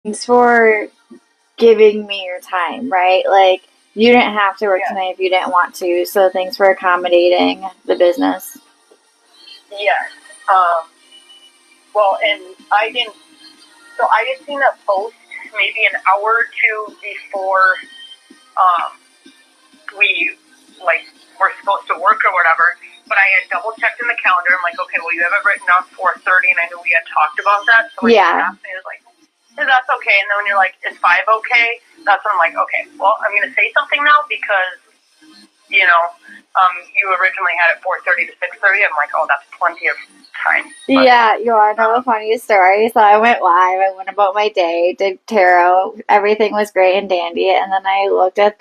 Thanks for giving me your time, right? Like, you didn't have to work Yeah. tonight if you didn't want to, so thanks for accommodating the business. Yes. Um, well, and I didn't. So I had seen a post maybe an hour or two before we like were supposed to work or whatever. But I had double checked in the calendar. I'm like, okay, well, you have it written down 4:30, and I knew we had talked about that. So when you Yeah. asked me, I was like, yeah, that's okay. And then when you're like, is 5 okay? That's when I'm like, okay, well, I'm going to say something now because, you originally had it 4:30 to 6:30. I'm like, oh, that's plenty of time. But, Yeah, you want to know a funny story? So I went live, I went about my day, did tarot, everything was great and dandy, and then I looked at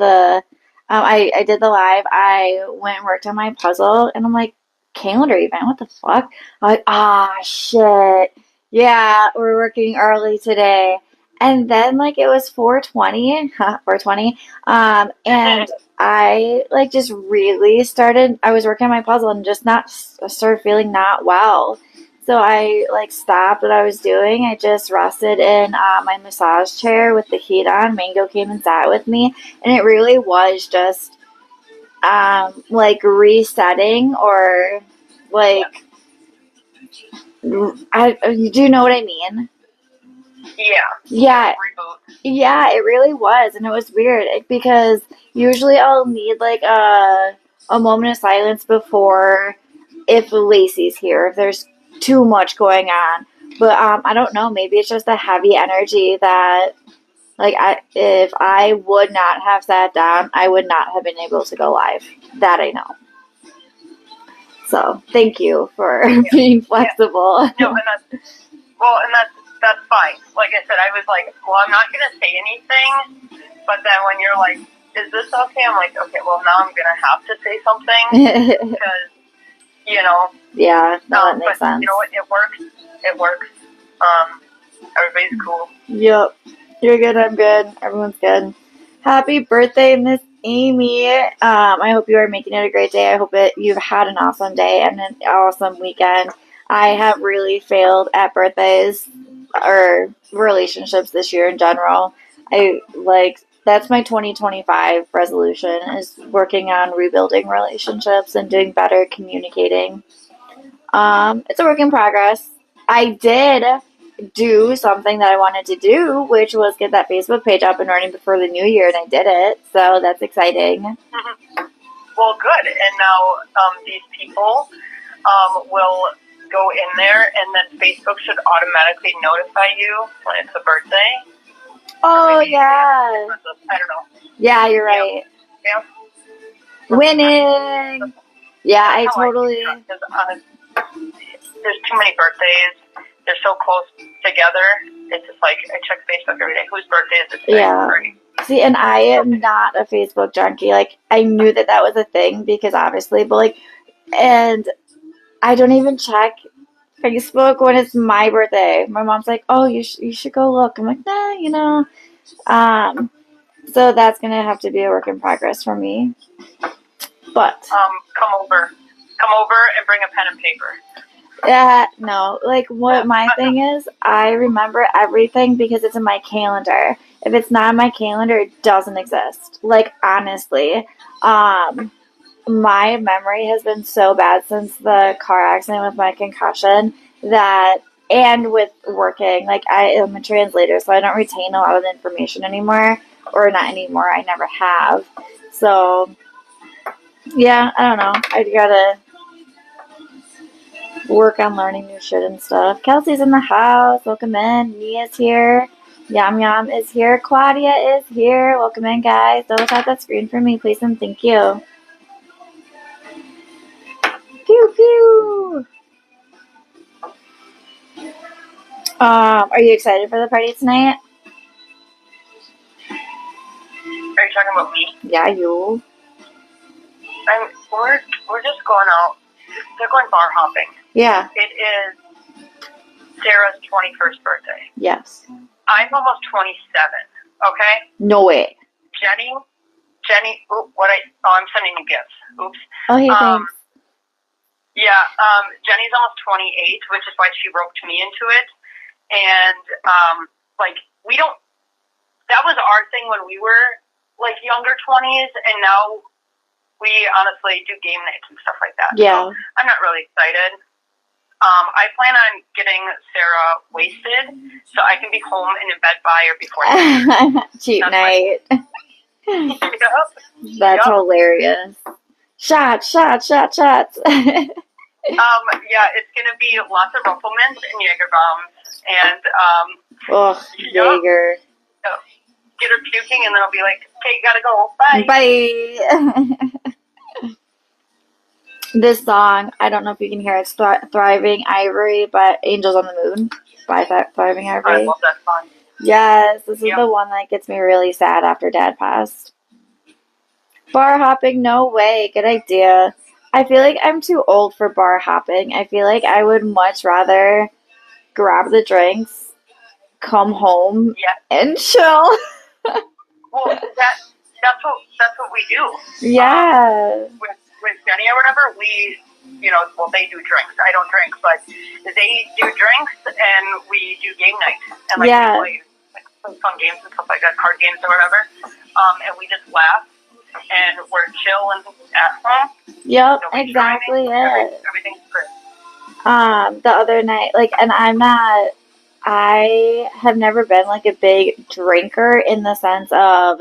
I did the live, I went and worked on my puzzle, and I'm like, calendar event, what the fuck? I'm like, shit. Yeah, we're working early today. And then, like, it was 4:20, 4:20, and I like just really started. I was working on my puzzle and just not started feeling not well. So I like stopped what I was doing. I just rested in my massage chair with the heat on. Mango came and sat with me, and it really was just like resetting or like you do know what I mean? yeah. Yeah, Reboot. yeah, it really was, and it was weird because usually I'll need like a moment of silence before if Lacey's here, if there's too much going on. But I don't know, maybe it's just a heavy energy that like if I would not have sat down, I would not have been able to go live. That I know. So thank you for Yeah. being Yeah. flexible. No, and that's fine. Like I said, I was like, well, I'm not going to say anything. But then when you're like, is this okay? I'm like, okay, well, now I'm going to have to say something because, Yeah, no, that makes but sense. you know what? It works. It works. Everybody's cool. Yep. You're good, I'm good. Everyone's good. Happy birthday, Miss Amy. I hope you are making it a great day. I hope you've had an awesome day and an awesome weekend. I have really failed at birthdays or relationships this year in general. I like that's my 2025 resolution is working on rebuilding relationships and doing better communicating. It's a work in progress. I did do something that I wanted to do, which was get that Facebook page up and running before the new year, and I did it. So that's exciting. Well, good. And now these people will go in there, and then Facebook should automatically notify you when it's a birthday. Oh, yeah. I don't know. Yeah, you're right. Yeah. Winning. Yeah, I totally. There's too many birthdays. They're so close together. It's just like I check Facebook every day. Whose birthday is it today? Yeah. Right. See, and I am not a Facebook junkie. Like, I knew that was a thing because obviously, but like, and I don't even check Facebook when it's my birthday. My mom's like, "Oh, you should go look." I'm like, "Nah." So that's gonna have to be a work in progress for me. But come over and bring a pen and paper. yeah, no. Like what my thing is, I remember everything because it's in my calendar. If it's not in my calendar, it doesn't exist. Like honestly, my memory has been so bad since the car accident with my concussion that and with working like I am a translator so I don't retain a lot of the information anymore or not anymore. I never have. So yeah, I don't know. I gotta work on learning new shit and stuff. Kelsey's in the house. Welcome in. Mia's here. Yum Yum is here. Claudia is here. Welcome in, guys. Double tap that screen for me, please, and thank you. Pew pew. Are you excited for the party tonight? Are you talking about me? Yeah, you. We're just going out. They're going bar hopping. Yeah. It is Sarah's 21st birthday. Yes. I'm almost 27. Okay. No way. Jenny. I'm sending you gifts. Oops. Oh, hey, thanks. Yeah. Jenny's almost 28, which is why she roped me into it. And we don't. That was our thing when we were like younger 20s, and now we honestly do game nights and stuff like that. Yeah. So I'm not really excited. I plan on getting Sarah wasted so I can be home and in bed by or before. Cheap That's night. Yep. That's Yep. hilarious. Shots. Yeah, it's gonna be lots of Ruffle Mints and Jaeger bombs, and Oh, Yep. Jaeger. get her puking, and then I'll be like, "Okay, gotta go, bye." Bye. This song, I don't know if you can hear it, it's Thriving Ivory, but Angels on the Moon by Thriving I Ivory. love that song. Yes, this is Yep. the one that gets me really sad after Dad passed. Bar hopping, no way. Good idea. I feel like I'm too old for bar hopping. I feel like I would much rather grab the drinks, come home, Yeah. and chill. Well, that's what we do. Yeah. With Jenny or whatever, we, they do drinks. I don't drink, but they do drinks, and we do game night, and we play fun games and stuff like that, card games or whatever. And we just laugh, and we're chill and at home. Yep, exactly it. Everything's great. The other night, and I have never been like a big drinker in the sense of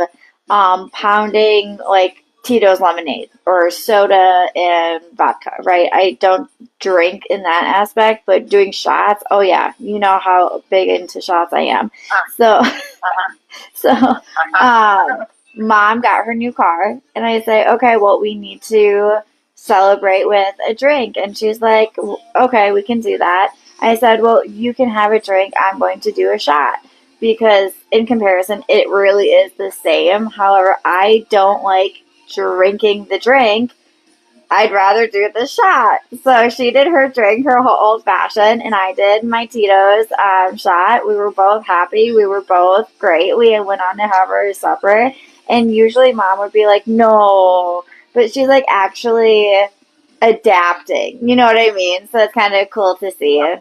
pounding like Tito's lemonade or soda and vodka, right? I don't drink in that aspect, but doing shots, oh yeah, you know how big into shots I am. So Mom got her new car, and I say, okay, well, we need to celebrate with a drink. And she's like, okay, we can do that. I said, well, you can have a drink. I'm going to do a shot. Because in comparison, it really is the same. However, I don't like drinking the drink. I'd rather do the shot. So she did her drink, her whole old fashioned, and I did my Tito's shot. We were both happy. We were both great. We went on to have our supper. And usually Mom would be like, no. But she's like actually adapting. You know what I mean? So it's kind of cool to see.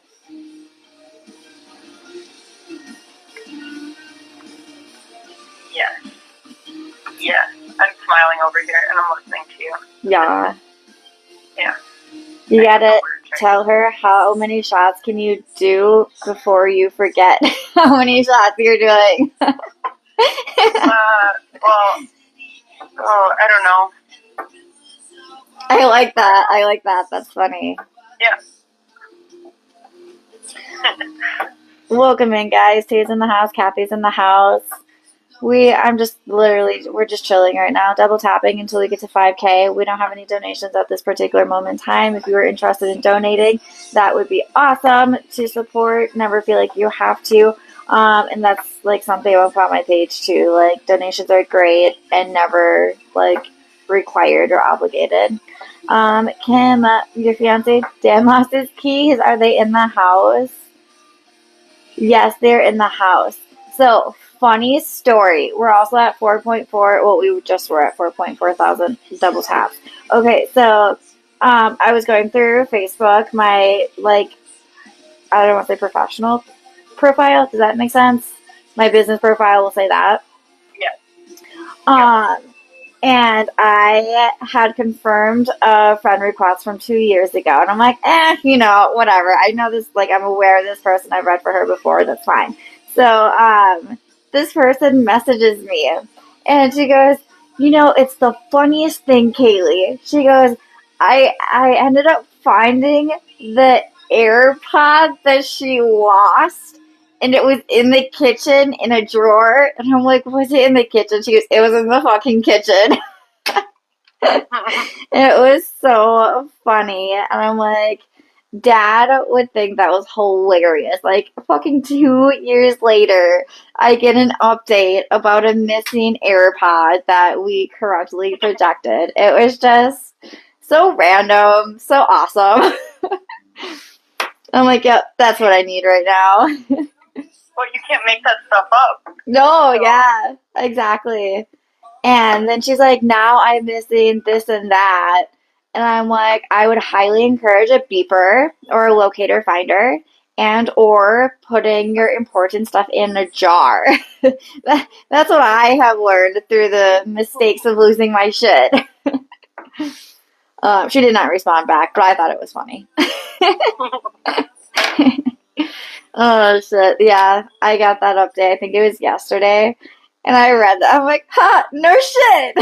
Yes. I'm smiling over here, and I'm listening to you. Yeah. Yeah. You gotta tell her how many shots can you do before you forget how many shots you're doing. I don't know. I like that. That's funny. Yeah. Welcome in, guys. Tay's in the house. Kathy's in the house. We're just chilling right now, double tapping until we get to 5K. We don't have any donations at this particular moment in time. If you were interested in donating, that would be awesome to support. Never feel like you have to. And that's like something I want to put on my page too. Like, donations are great and never like required or obligated. Kim, your fiance Dan lost his keys. Are they in the house? Yes, they're in the house. So, funny story. We're also at 4.4. Well, we just were at 4.4 thousand double taps. Okay, so I was going through Facebook, my I don't want to say professional profile. Does that make sense? My business profile will say that. Yeah. And I had confirmed a friend request from 2 years ago, and I'm like, whatever. I know this. I'm aware of this person. I've read for her before. That's fine. So, this person messages me, and she goes, it's the funniest thing, Kaylee. She goes, I ended up finding the AirPod that she lost, and it was in the kitchen in a drawer. And I'm like, was it in the kitchen? She goes, it was in the fucking kitchen. It was so funny. And I'm like, Dad would think that was hilarious. Fucking 2 years later, I get an update about a missing AirPod that we correctly projected. It was just so random, so awesome. I'm like, yep, that's what I need right now. Well, you can't make that stuff up. No, yeah, exactly. And then she's like, now I'm missing this and that. And I'm like, I would highly encourage a beeper or a locator finder. and or putting your important stuff in a jar. That's what I have learned through the mistakes of losing my shit. She did not respond back, but I thought it was funny. Oh shit! Yeah, I got that update. I think it was yesterday, and I read that. I'm like, "Ha! No shit."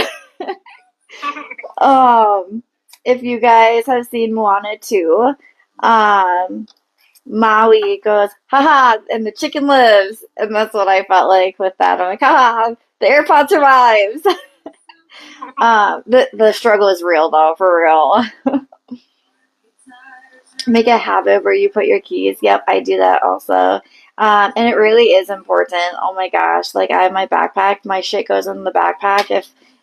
Um, if you guys have seen Moana 2, um, Maui goes, haha, and the chicken lives. And that's what I felt like with that. I'm like, haha, the AirPod survives. The struggle is real though, for real. Make a habit where you put your keys. Yep, I do that also. And it really is important. Oh my gosh, like I have my backpack, my shit goes in the backpack.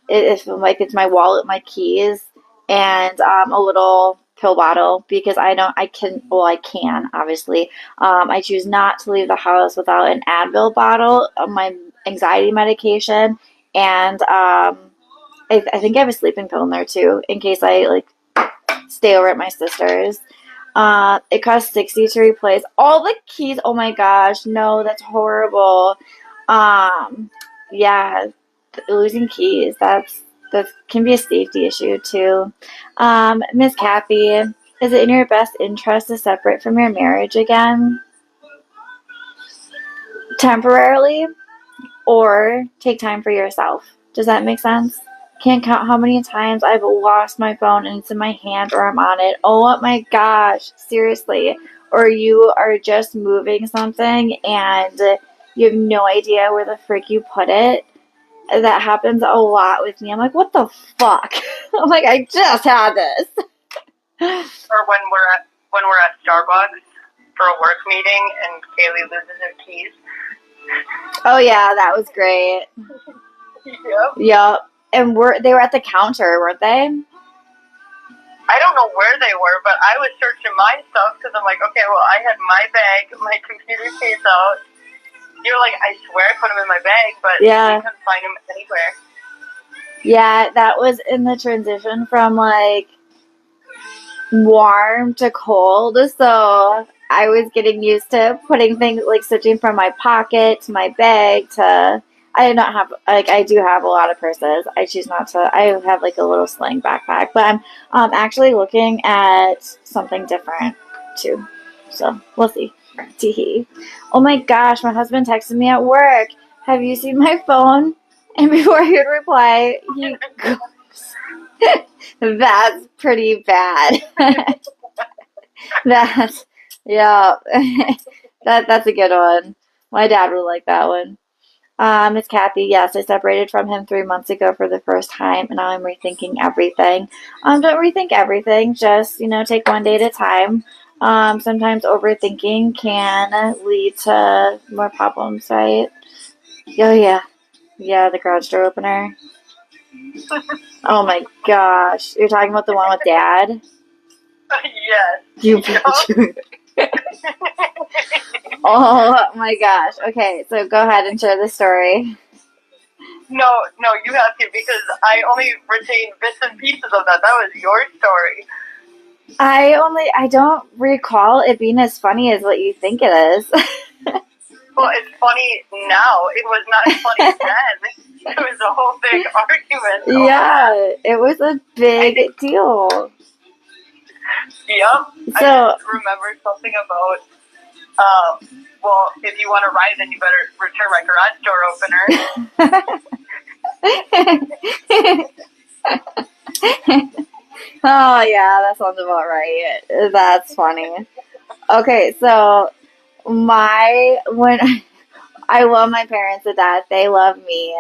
If like it's my wallet, my keys, and a little pill bottle because I can obviously. I choose not to leave the house without an Advil bottle of my anxiety medication, and I think I have a sleeping pill in there too in case I like stay over at my sister's. It costs 60 to replace all the keys. Oh my gosh, no, that's horrible. Um, yeah, losing keys, that can be a safety issue too. Miss Kathy, is it in your best interest to separate from your marriage again? Temporarily or take time for yourself? Does that make sense? Can't count how many times I've lost my phone and it's in my hand or I'm on it. Oh my gosh, seriously. Or you are just moving something and you have no idea where the frick you put it. That happens a lot with me. I'm like, what the fuck? I'm like, I just had this. Or when we're at Starbucks for a work meeting and Kaylee loses her keys. Oh yeah, that was great. Yep. Yep. And they were at the counter, weren't they? I don't know where they were, but I was searching my stuff because I'm like, okay, well, I had my bag, my computer case out. You're like, I swear I put them in my bag, but yeah. we couldn't find them anywhere. Yeah, that was in the transition from like warm to cold, so I was getting used to putting things like switching from my pocket to my bag to I did not have like I do have a lot of purses. I choose not to. I have like a little sling backpack, but I'm actually looking at something different too. So we'll see. Teehee. Oh my gosh, my husband texted me at work. Have you seen my phone? And before he would reply, he goes, that's pretty bad. That's yeah. That's a good one. My dad would like that one. It's Kathy. Yes, I separated from him 3 months ago for the first time, and now I'm rethinking everything. Don't rethink everything. Just take one day at a time. Sometimes overthinking can lead to more problems, right? Oh yeah, yeah. The garage door opener. Oh my gosh, you're talking about the one with Dad? Yes. You bitch. Oh my gosh. Okay, so go ahead and share the story. No, you have to because I only retained bits and pieces of that. That was your story. I don't recall it being as funny as what you think it is. Well, it's funny now. It was not funny then. It was a whole big argument. Yeah, it was a big deal. Yep. So, I just remember something about, well, if you want to ride, then you better return my garage door opener. Oh, yeah, that sounds about right. That's funny. Okay, so when I love my parents to death. They love me.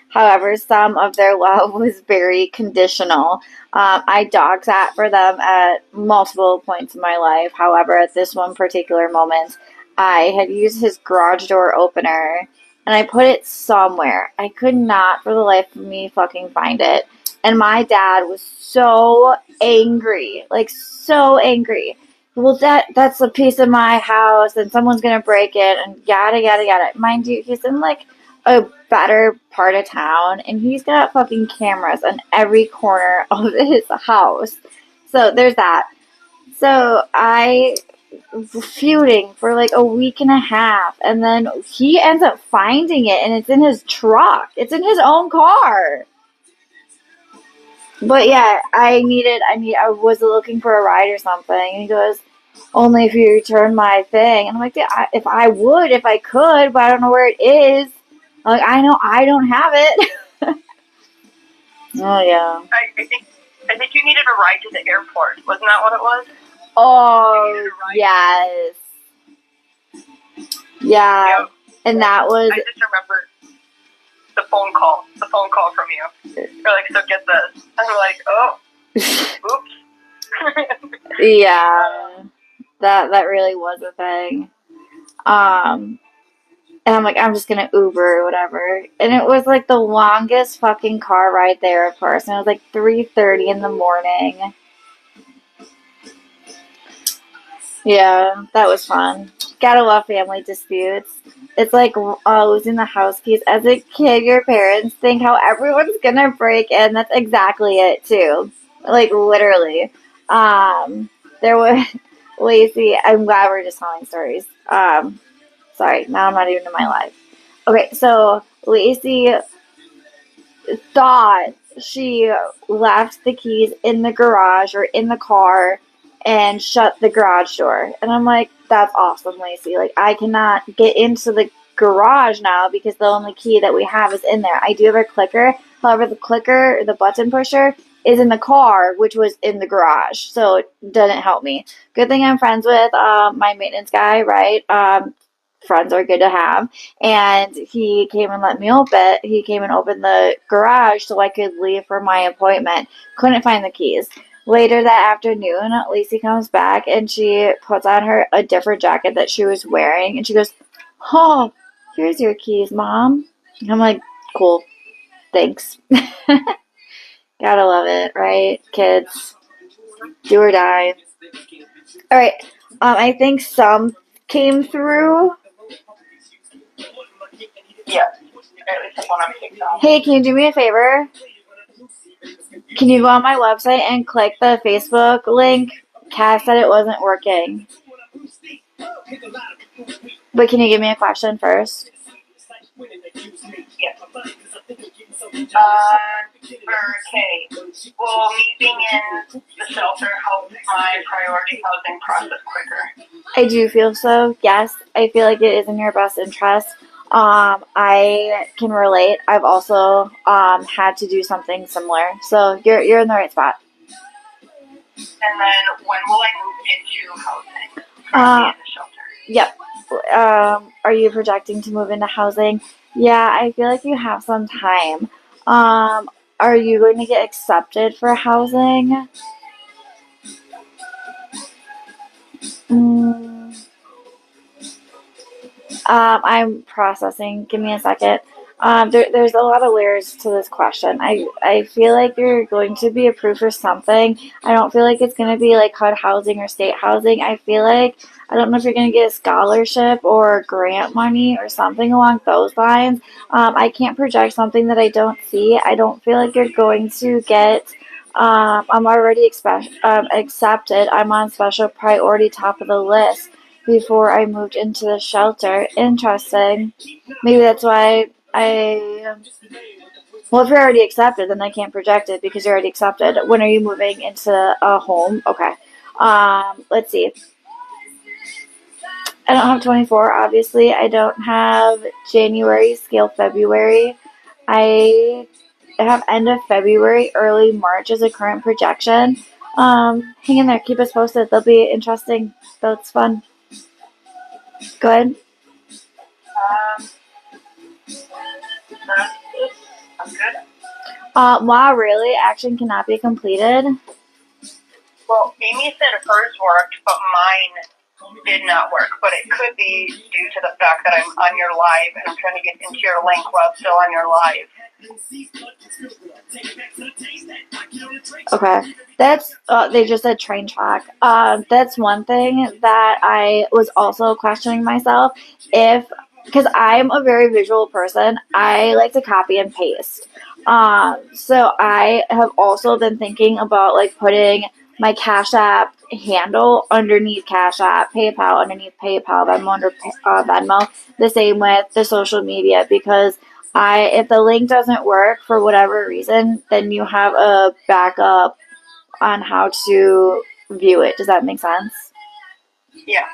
However, some of their love was very conditional. I dog sat for them at multiple points in my life. However, at this one particular moment, I had used his garage door opener and I put it somewhere. I could not for the life of me fucking find it. And my dad was so angry. Like, so angry. Well, that's a piece of my house, and someone's gonna break it, and yada yada yada. Mind you, he's in like a better part of town, and he's got fucking cameras on every corner of his house. So there's that. So I feuding for like a week and a half, and then he ends up finding it, and it's in his truck. It's in his own car. But yeah, I was looking for a ride or something, and he goes, only if you return my thing. And I'm like, yeah, if I could, but I don't know where it is. Like, I know I don't have it. Oh yeah. I think you needed a ride to the airport. Wasn't that what it was? Oh yes. Yeah. Yep. And that was. I just remember the phone call from you. You're like, so get this. I'm like, oh, oops. Yeah, that really was a thing. And I'm like, I'm just gonna Uber or whatever. And it was like the longest fucking car ride there, of course. And it was like 3:30 in the morning. Yeah, that was fun. Gotta love family disputes. It's like losing the house keys. As a kid, your parents think how everyone's gonna break in. That's exactly it, too. Like, literally. There was, Lacey, I'm glad we're just telling stories. Sorry, now I'm not even in my life. Okay, so Lacey thought she left the keys in the garage or in the car and shut the garage door. And I'm like, that's awesome, Lacey. Like, I cannot get into the garage now because the only key that we have is in there. I do have a clicker. However, the clicker, the button pusher, is in the car, which was in the garage. So it didn't help me. Good thing I'm friends with my maintenance guy, right? Friends are good to have. And he came and let me open. He came and opened the garage so I could leave for my appointment. Couldn't find the keys. Later that afternoon, Lacey comes back and she puts on a different jacket that she was wearing. And she goes, oh, here's your keys, Mom. And I'm like, cool. Thanks. Gotta love it, right? Kids. Do or die. All right. I think some came through. Yeah. Hey, can you do me a favor? Can you go on my website and click the Facebook link? Cass said it wasn't working. But can you give me a question first? Yeah. Okay. Will me being in the shelter help my priority housing process quicker? I do feel so. Yes, I feel like it is in your best interest. I can relate. I've also had to do something similar. So you're in the right spot. And then when will I move into housing? In the shelter? Yep. Are you projecting to move into housing? Yeah, I feel like you have some time. Are you going to get accepted for housing? I'm processing. Give me a second. There's a lot of layers to this question. I feel like you're going to be approved for something. I don't feel like it's going to be like HUD housing or state housing. I feel like, I don't know if you're going to get a scholarship or grant money or something along those lines. I can't project something that I don't see. I don't feel like you're going to get, I'm already accepted. I'm on special priority, top of the list before I moved into the shelter. Interesting. Maybe that's why well, if you're already accepted, then I can't project it because you're already accepted. When are you moving into a home? Okay. Let's see. I don't have 24, obviously. I don't have January, scale February. I have end of February, early March as a current projection. Hang in there. Keep us posted. They'll be interesting. That's fun. Go ahead. I'm good. Wow, really? Action cannot be completed? Well, Amy said hers worked, but mine did not work. But it could be due to the fact that I'm on your live and I'm trying to get into your link while still on your live. Okay. That's, they just said train track. That's one thing that I was also questioning myself. Because I'm a very visual person, I like to copy and paste. So I have also been thinking about like putting my Cash App handle underneath Cash App, PayPal underneath PayPal, Venmo under Venmo. The same with the social media, because if the link doesn't work for whatever reason, then you have a backup on how to view it. Does that make sense? Yeah.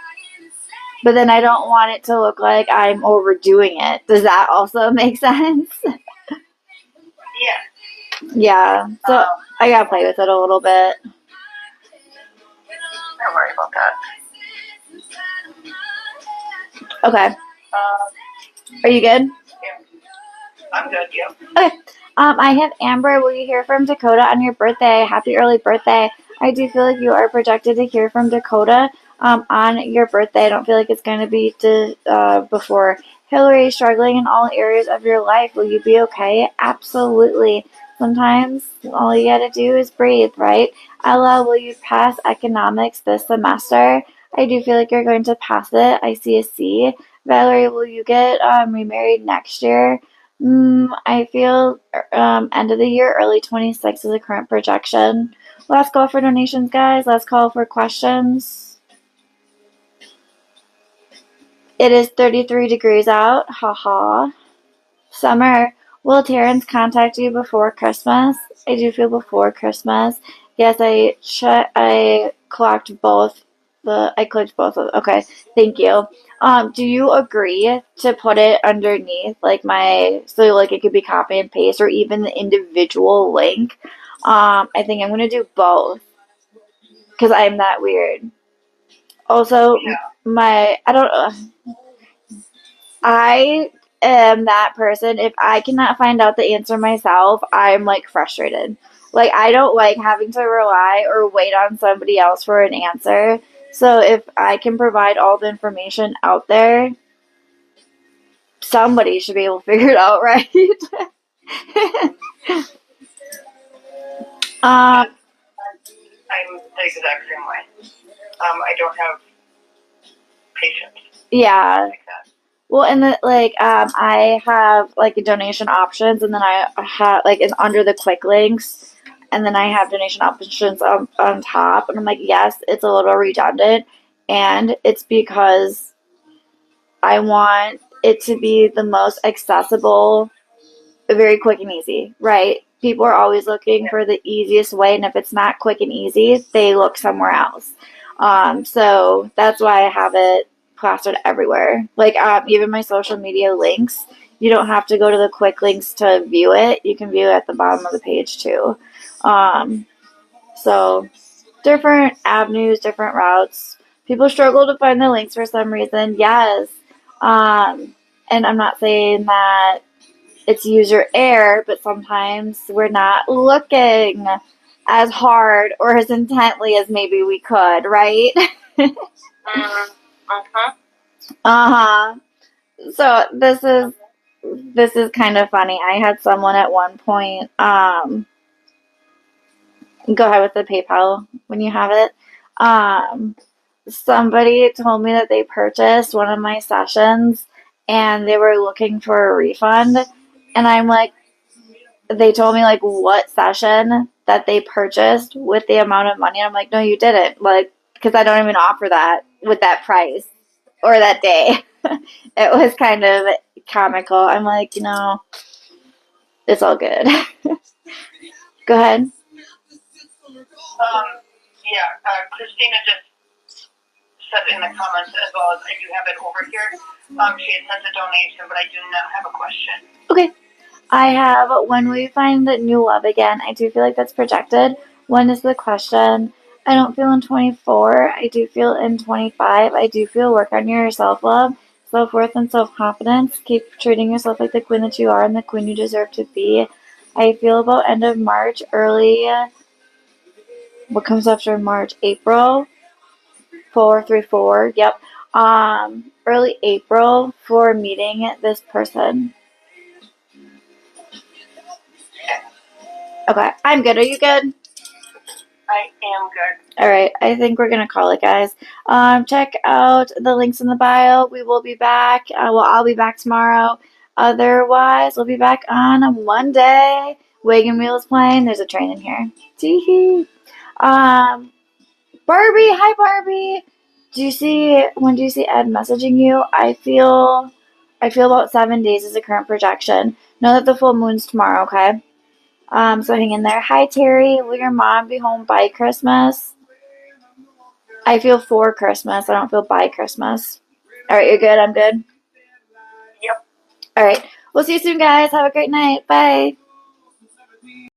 But then I don't want it to look like I'm overdoing it. Does that also make sense? Yeah. Yeah. So I gotta play with it a little bit. Don't worry about that. Okay. Are you good? Yeah. I'm good, yeah. Okay. I have Amber. Will you hear from Dakota on your birthday? Happy early birthday. I do feel like you are projected to hear from Dakota on your birthday. I don't feel like it's going to be before. Hillary, struggling in all areas of your life. Will you be okay? Absolutely. Sometimes all you gotta do is breathe, right? Ella, will you pass economics this semester? I do feel like you're going to pass it. I see a C. Valerie, will you get remarried next year? I feel end of the year, early 26 is the current projection. Last call for donations, guys. Last call for questions. It is 33 degrees out. Haha. Summer, will Terrence contact you before Christmas? I do feel before Christmas. Yes, I clocked both. I clicked both of them. Okay, thank you. Do you agree to put it underneath so like it could be copy and paste or even the individual link? I think I'm gonna do both because I'm that weird. Also, I am that person. If I cannot find out the answer myself, I'm like frustrated. Like, I don't like having to rely or wait on somebody else for an answer. So if I can provide all the information out there, somebody should be able to figure it out, right? I'm the exact same way. I don't have patience. Yeah. Like that. Well, and I have like a donation options, and then I have like it's under the quick links, and then I have donation options on top, and I'm like, yes, it's a little redundant, and it's because I want it to be the most accessible, very quick and easy, right? People are always looking for the easiest way, and if it's not quick and easy, they look somewhere else. So that's why I have it plastered everywhere. Like even my social media links, you don't have to go to the quick links to view it. You can view it at the bottom of the page too. So different avenues, different routes. People struggle to find the links for some reason. Yes. And I'm not saying that it's user error, but sometimes we're not looking as hard or as intently as maybe we could, right? Uh-huh. So this is kind of funny. I had someone at one point, go ahead with the PayPal when you have it. Somebody told me that they purchased one of my sessions and they were looking for a refund. And I'm like, they told me like what session that they purchased with the amount of money. I'm like, no, you didn't. Like, because I don't even offer that with that price or that day. It was kind of comical. I'm like, it's all good. Go ahead. Yeah, Christina just said in the comments as well as I do have it over here. She had sent a donation, but I do not have a question. Okay. I have when we find new love again. I do feel like that's projected. When is the question? I don't feel in 24. I do feel in 25. I do feel work on your self-love, self-worth, and self-confidence. Keep treating yourself like the queen that you are and the queen you deserve to be. I feel about end of March, early. What comes after March? April. 434. Yep. Early April for meeting this person. Okay, I'm good. Are you good? I am good. All right, I think we're gonna call it, guys. Check out the links in the bio. We will be back. I'll be back tomorrow. Otherwise, we'll be back on Monday. Wagon Wheel is playing. There's a train in here. Tee-hee. Barbie, hi Barbie. When do you see Ed messaging you? I feel about 7 days is the current projection. Know that the full moon's tomorrow, okay? So hang in there. Hi Terry, will your mom be home by Christmas? I feel for Christmas. I don't feel by Christmas. All right, you're good. I'm good. Yep. All right. We'll see you soon, guys. Have a great night. Bye.